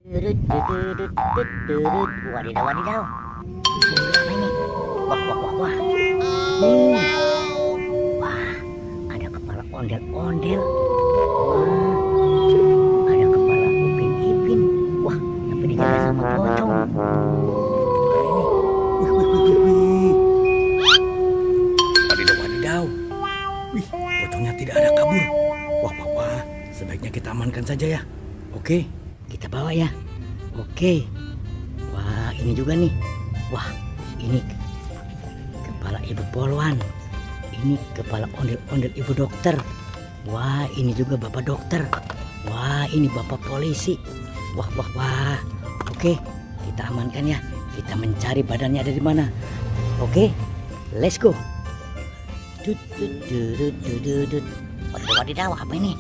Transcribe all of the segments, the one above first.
Wadidaw, wadidaw. Ini apa ini? Wah, wah, wah, wah. Uh, Wah, ada kepala ondel-ondel. Wah, ada kepala upin-ipin. Wah, tapi dijaga sama pocong. Wih, wih, wih, wih, wih. Wadidaw, wadidaw. Wih, pocongnya tidak ada kabur. Wah, wah, wah. Sebaiknya kita amankan saja ya. Oke, Kita bawa ya. Oke. Wah, ini juga nih. Wah, ini kepala ibu polwan. Ini kepala ondel-ondel ibu dokter. Wah, ini juga bapak dokter. Wah, ini bapak polisi. Wah, wah, wah. Oke, kita amankan ya. Kita mencari badannya ada di mana. Oke, let's go. Dut, dut, dut, dut, dut, dut. Wadidaw, wadidaw, apa ini?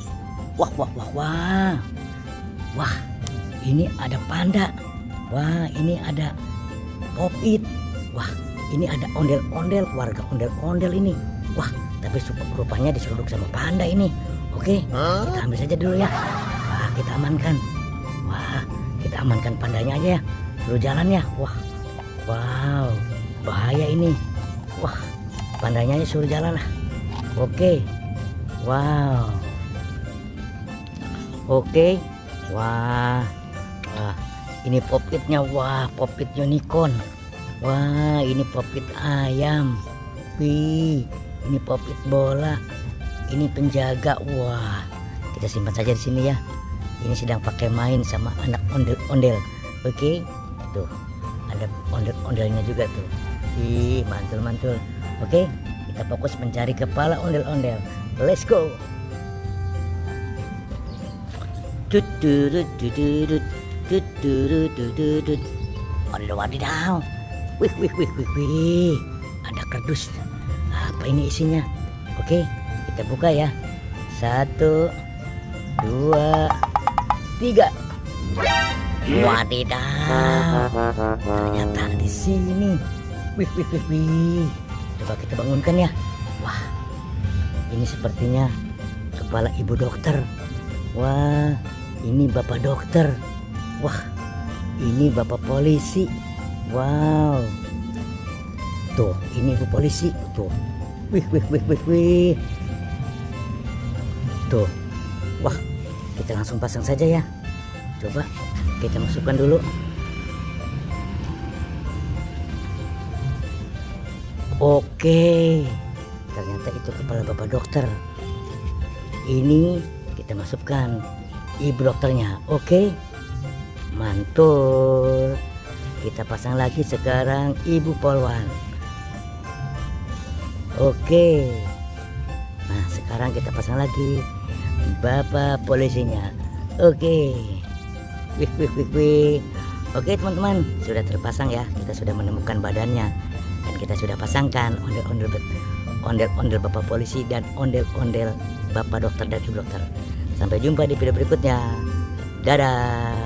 Wah, wah, wah, wah. Wah, ini ada panda. Wah, ini ada Pop-It. Wah, ini ada ondel-ondel, keluarga ondel-ondel ini. Wah, tapi rupanya diseruduk sama panda ini. Oke, kita ambil saja dulu ya. Wah, kita amankan. Wah, kita amankan pandanya aja ya. Suruh jalan ya. Wah, wow, bahaya ini. Wah, pandanya aja suruh jalan lah. Oke, wow. Oke, wah, wah, ini Pop-It-nya. Wah, Pop-It unicorn. Wah, ini Pop-It ayam. Wih, ini Pop-It bola. Ini penjaga. Wah, kita simpan saja di sini ya. Ini sedang pakai main sama anak ondel-ondel. Oke, tuh ada ondel-ondelnya juga tuh. Ih, mantul-mantul. Oke, kita fokus mencari kepala ondel-ondel. Let's go. Wadidaw, wadidaw. Wih, wih, wih, wih, wih. Ada kardus. Apa ini isinya? Oke, kita buka ya. 1, 2, 3. Wadidaw. Ternyata di sini. Wih, wih, wih, wih. Coba kita bangunkan ya. Wah, ini sepertinya kepala ibu dokter. Wah, ini bapak dokter. Wah, ini bapak polisi. Wow. Tuh, ini ibu polisi. Tuh. Wih, wih, wih, wih, wih. Tuh. Wah, kita langsung pasang saja ya. Coba kita masukkan dulu. Oke. Ternyata itu kepala bapak dokter. Ini kita masukkan ibu dokternya. Oke, mantul. Kita pasang lagi sekarang ibu polwan. Oke, nah sekarang kita pasang lagi bapak polisinya. Oke, wih, wih, wih, wih. Oke teman-teman, sudah terpasang ya. Kita sudah menemukan badannya dan kita sudah pasangkan ondel-ondel bapak polisi dan ondel-ondel bapak dokter dan ibu dokter. Sampai jumpa di video berikutnya. Dadah.